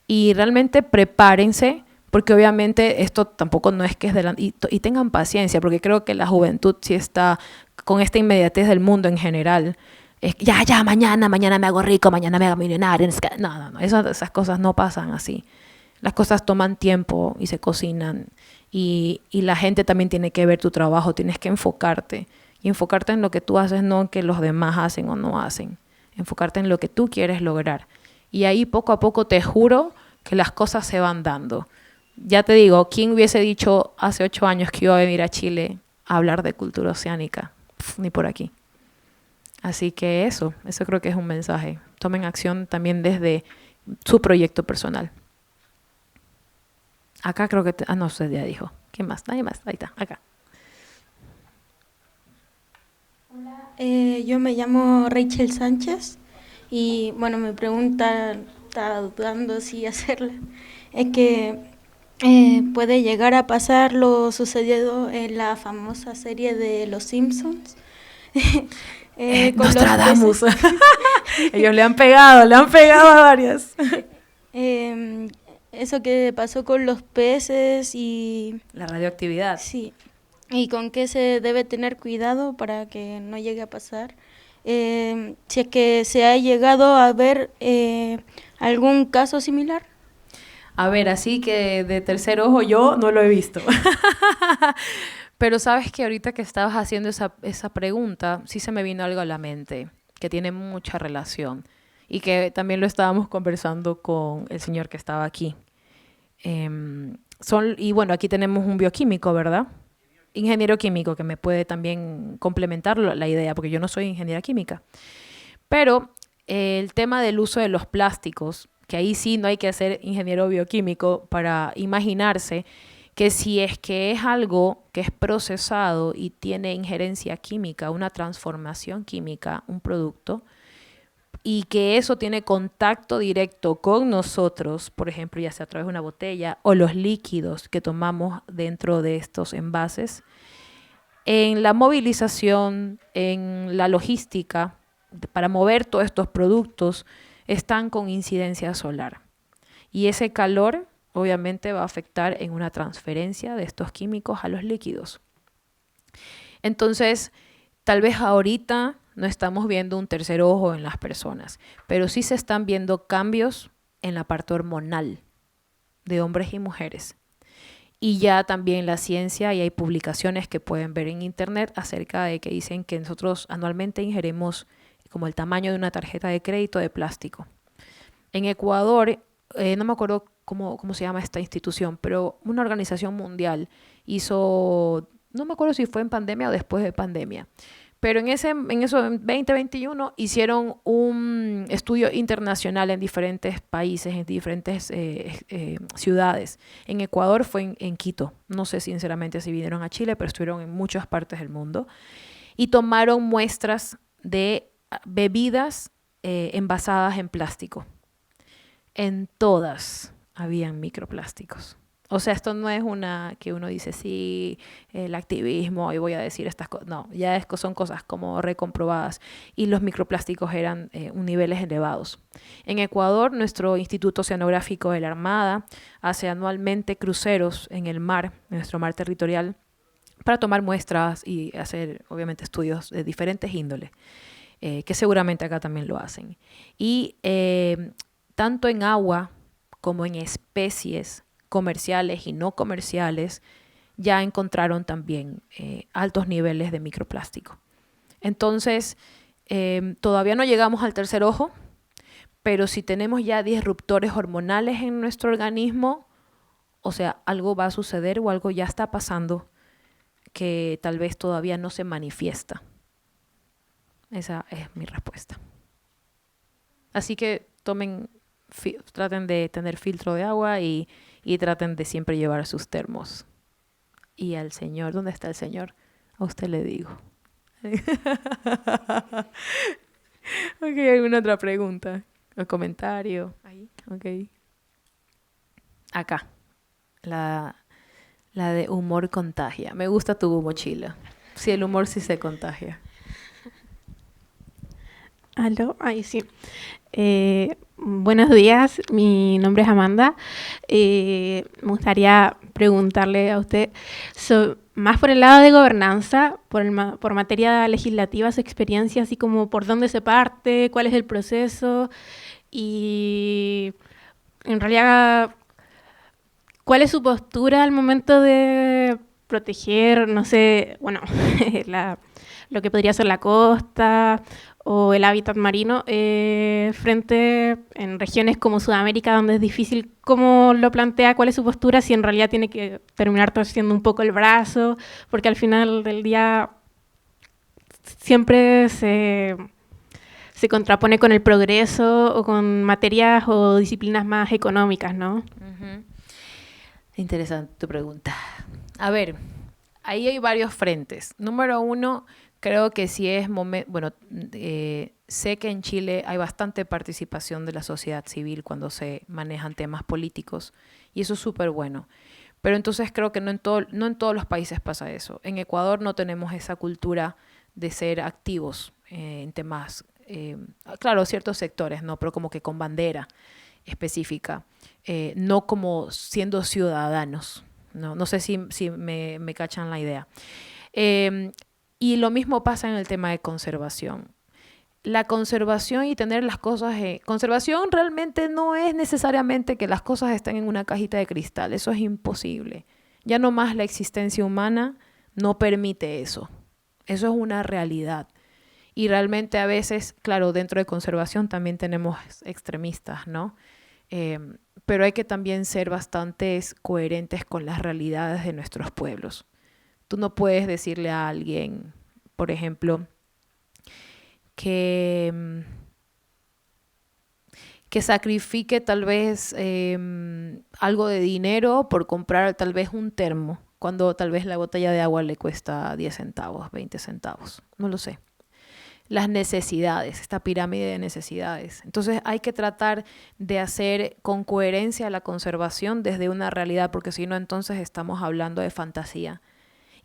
y realmente prepárense, porque obviamente esto tampoco no es que es y tengan paciencia, porque creo que la juventud sí está con esta inmediatez del mundo en general. Es ya, mañana me hago rico, mañana me hago millonario. No, esas cosas no pasan así. Las cosas toman tiempo y se cocinan. Y la gente también tiene que ver tu trabajo, tienes que enfocarte. Y enfocarte en lo que tú haces, no en que los demás hacen o no hacen. Enfocarte en lo que tú quieres lograr. Y ahí poco a poco te juro que las cosas se van dando. Ya te digo, ¿quién hubiese dicho hace 8 años que iba a venir a Chile a hablar de cultura oceánica? Ni por aquí. Así que eso creo que es un mensaje. Tomen acción también desde su proyecto personal. Acá creo que... no sé, ya dijo. ¿Quién más? Nadie más. Ahí está, acá. Hola, yo me llamo Rachel Sánchez y bueno, mi pregunta, estaba dudando si hacerla, es que puede llegar a pasar lo sucedido en la famosa serie de Los Simpsons. Nostradamus. Ellos le han pegado a varias. Eso que pasó con los peces y... La radioactividad. Sí. ¿Y con qué se debe tener cuidado para que no llegue a pasar? Si es que se ha llegado a ver algún caso similar. A ver, así que de tercer ojo yo no lo he visto. Pero sabes que ahorita que estabas haciendo esa pregunta, sí se me vino algo a la mente, que tiene mucha relación. Y que también lo estábamos conversando con el señor que estaba aquí. Y bueno, aquí tenemos un bioquímico, ¿verdad? Ingeniero químico, que me puede también complementar la idea, porque yo no soy ingeniera química. Pero el tema del uso de los plásticos, que ahí sí no hay que ser ingeniero bioquímico para imaginarse que si es que es algo que es procesado y tiene injerencia química, una transformación química, un producto, y que eso tiene contacto directo con nosotros, por ejemplo, ya sea a través de una botella o los líquidos que tomamos dentro de estos envases, en la movilización, en la logística, para mover todos estos productos, están con incidencia solar. Y ese calor, obviamente, va a afectar en una transferencia de estos químicos a los líquidos. Entonces, tal vez ahorita no estamos viendo un tercer ojo en las personas, pero sí se están viendo cambios en la parte hormonal de hombres y mujeres. Y ya también la ciencia, y hay publicaciones que pueden ver en internet acerca de que dicen que nosotros anualmente ingerimos como el tamaño de una tarjeta de crédito de plástico. En Ecuador, no me acuerdo cómo se llama esta institución, pero una organización mundial hizo, no me acuerdo si fue en pandemia o después de pandemia, pero en eso, en 2021, hicieron un estudio internacional en diferentes países, en diferentes ciudades. En Ecuador fue en Quito. No sé sinceramente si vinieron a Chile, pero estuvieron en muchas partes del mundo. Y tomaron muestras de bebidas envasadas en plástico. En todas habían microplásticos. O sea, esto no es una que uno dice, sí, el activismo, y voy a decir estas cosas. No, ya son cosas como recomprobadas. Y los microplásticos eran niveles elevados. En Ecuador, nuestro Instituto Oceanográfico de la Armada hace anualmente cruceros en el mar, en nuestro mar territorial, para tomar muestras y hacer, obviamente, estudios de diferentes índoles, que seguramente acá también lo hacen. Y tanto en agua como en especies comerciales y no comerciales, ya encontraron también altos niveles de microplástico. Entonces, todavía no llegamos al tercer ojo, pero si tenemos ya disruptores hormonales en nuestro organismo, o sea, algo va a suceder o algo ya está pasando que tal vez todavía no se manifiesta. Esa es mi respuesta. Así que traten de tener filtro de agua y traten de siempre llevar sus termos. Y al Señor, ¿dónde está el Señor? A usted le digo. Ok, ¿alguna otra pregunta o comentario? Ahí, ok. Acá, la de humor contagia. Me gusta tu mochila. Sí, el humor sí se contagia. Aló, ahí sí. Buenos días, mi nombre es Amanda. Me gustaría preguntarle a usted, más por el lado de gobernanza, por materia legislativa, su experiencia, así como por dónde se parte, cuál es el proceso y en realidad, ¿cuál es su postura al momento de proteger, no sé, bueno, lo que podría ser la costa o el hábitat marino frente en regiones como Sudamérica, donde es difícil? ¿Cómo lo plantea? ¿Cuál es su postura? Si en realidad tiene que terminar torciendo un poco el brazo, porque al final del día siempre se contrapone con el progreso o con materias o disciplinas más económicas, ¿no? Uh-huh. Interesante tu pregunta. A ver, ahí hay varios frentes. Número uno, creo que sí es momento, bueno, sé que en Chile hay bastante participación de la sociedad civil cuando se manejan temas políticos y eso es súper bueno. Pero entonces creo que no en todos los países pasa eso. En Ecuador no tenemos esa cultura de ser activos en temas, claro, ciertos sectores, ¿no? Pero como que con bandera específica, no como siendo ciudadanos. No sé si me cachan la idea. Y lo mismo pasa en el tema de conservación. La conservación y tener las cosas... conservación realmente no es necesariamente que las cosas estén en una cajita de cristal. Eso es imposible. Ya no más la existencia humana no permite eso. Eso es una realidad. Y realmente a veces, claro, dentro de conservación también tenemos extremistas, ¿no? Pero hay que también ser bastante coherentes con las realidades de nuestros pueblos. Tú no puedes decirle a alguien, por ejemplo, que sacrifique tal vez algo de dinero por comprar tal vez un termo, cuando tal vez la botella de agua le cuesta 10 centavos, 20 centavos, no lo sé. Las necesidades, esta pirámide de necesidades. Entonces hay que tratar de hacer con coherencia la conservación desde una realidad, porque si no entonces estamos hablando de fantasía.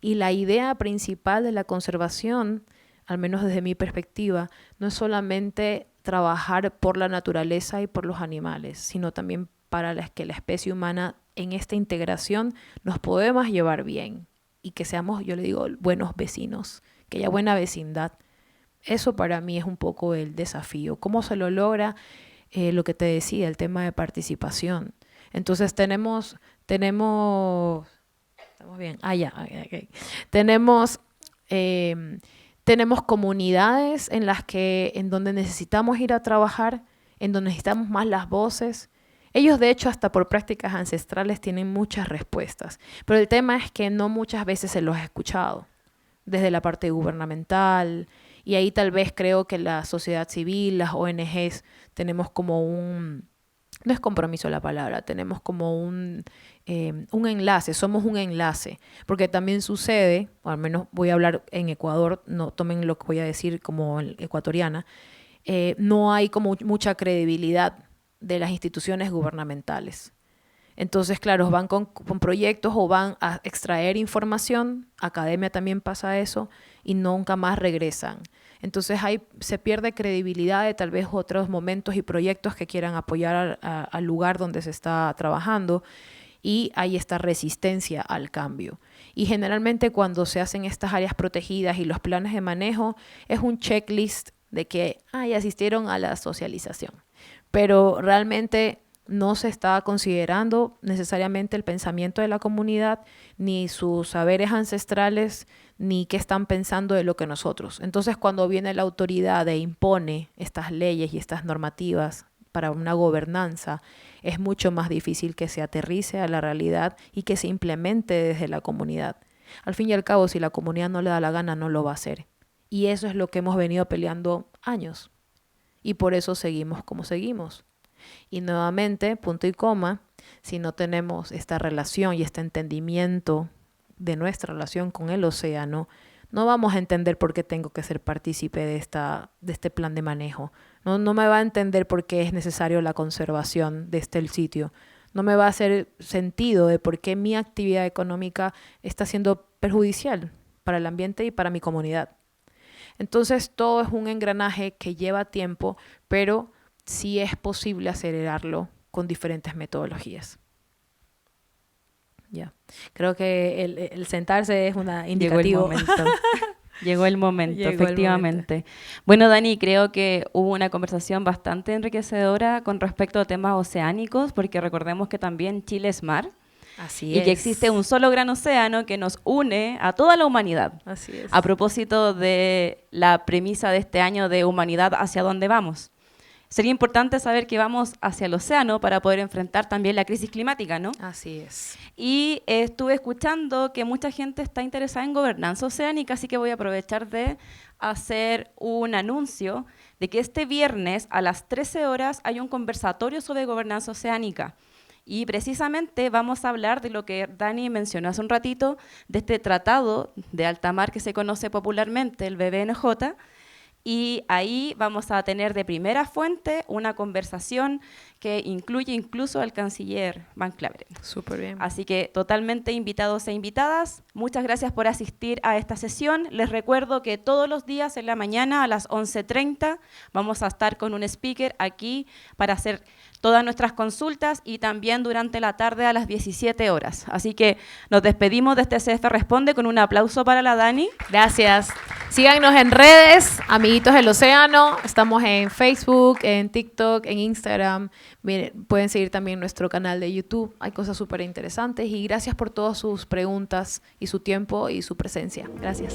Y la idea principal de la conservación, al menos desde mi perspectiva, no es solamente trabajar por la naturaleza y por los animales, sino también para que la especie humana en esta integración nos podemos llevar bien y que seamos, yo le digo, buenos vecinos, que haya buena vecindad. Eso para mí es un poco el desafío. ¿Cómo se lo logra? Lo que te decía, el tema de participación. Entonces tenemos Estamos bien. Ya. Okay. Tenemos comunidades en donde necesitamos ir a trabajar, en donde necesitamos más las voces. Ellos, de hecho, hasta por prácticas ancestrales tienen muchas respuestas. Pero el tema es que no muchas veces se los ha escuchado desde la parte gubernamental. Y ahí tal vez creo que la sociedad civil, las ONGs, tenemos como no es compromiso la palabra, tenemos como un enlace, somos un enlace, porque también sucede, o al menos voy a hablar en Ecuador, no tomen lo que voy a decir como ecuatoriana, no hay como mucha credibilidad de las instituciones gubernamentales. Entonces, claro, van con proyectos o van a extraer información, academia también pasa eso, y nunca más regresan. Entonces se pierde credibilidad de tal vez otros momentos y proyectos que quieran apoyar al lugar donde se está trabajando, y hay esta resistencia al cambio. Y generalmente cuando se hacen estas áreas protegidas y los planes de manejo, es un checklist de que asistieron a la socialización. Pero realmente no se está considerando necesariamente el pensamiento de la comunidad, ni sus saberes ancestrales, ni qué están pensando de lo que nosotros. Entonces, cuando viene la autoridad e impone estas leyes y estas normativas para una gobernanza, es mucho más difícil que se aterrice a la realidad y que se implemente desde la comunidad. Al fin y al cabo, si la comunidad no le da la gana, no lo va a hacer. Y eso es lo que hemos venido peleando años. Y por eso seguimos como seguimos. Y nuevamente, punto y coma, si no tenemos esta relación y este entendimiento de nuestra relación con el océano, no vamos a entender por qué tengo que ser partícipe de este plan de manejo. No me va a entender por qué es necesario la conservación de el sitio. No me va a hacer sentido de por qué mi actividad económica está siendo perjudicial para el ambiente y para mi comunidad. Entonces, todo es un engranaje que lleva tiempo, pero sí es posible acelerarlo con diferentes metodologías. Ya. Creo que el sentarse es un indicativo. Llegó el momento, efectivamente. Bueno, Dani, creo que hubo una conversación bastante enriquecedora con respecto a temas oceánicos, porque recordemos que también Chile es mar. Así y es. que existe un solo gran océano que nos une a toda la humanidad. Así es. A propósito de la premisa de este año de humanidad hacia dónde vamos. Sería importante saber que vamos hacia el océano para poder enfrentar también la crisis climática, ¿no? Así es. Y estuve escuchando que mucha gente está interesada en gobernanza oceánica, así que voy a aprovechar de hacer un anuncio de que este viernes a las 13 horas hay un conversatorio sobre gobernanza oceánica. Y precisamente vamos a hablar de lo que Dani mencionó hace un ratito, de este tratado de alta mar que se conoce popularmente, el BBNJ, y ahí vamos a tener de primera fuente una conversación que incluye incluso al canciller Van Claveren. Súper bien. Así que totalmente invitados e invitadas. Muchas gracias por asistir a esta sesión. Les recuerdo que todos los días en la mañana a las 11:30 vamos a estar con un speaker aquí para hacer todas nuestras consultas y también durante la tarde a las 17 horas. Así que nos despedimos de este CF Responde con un aplauso para la Dani. Gracias. Síganos en redes, Amiguitos del Océano. Estamos en Facebook, en TikTok, en Instagram. Miren, pueden seguir también nuestro canal de YouTube. Hay cosas súper interesantes y gracias por todas sus preguntas y su tiempo y su presencia. Gracias.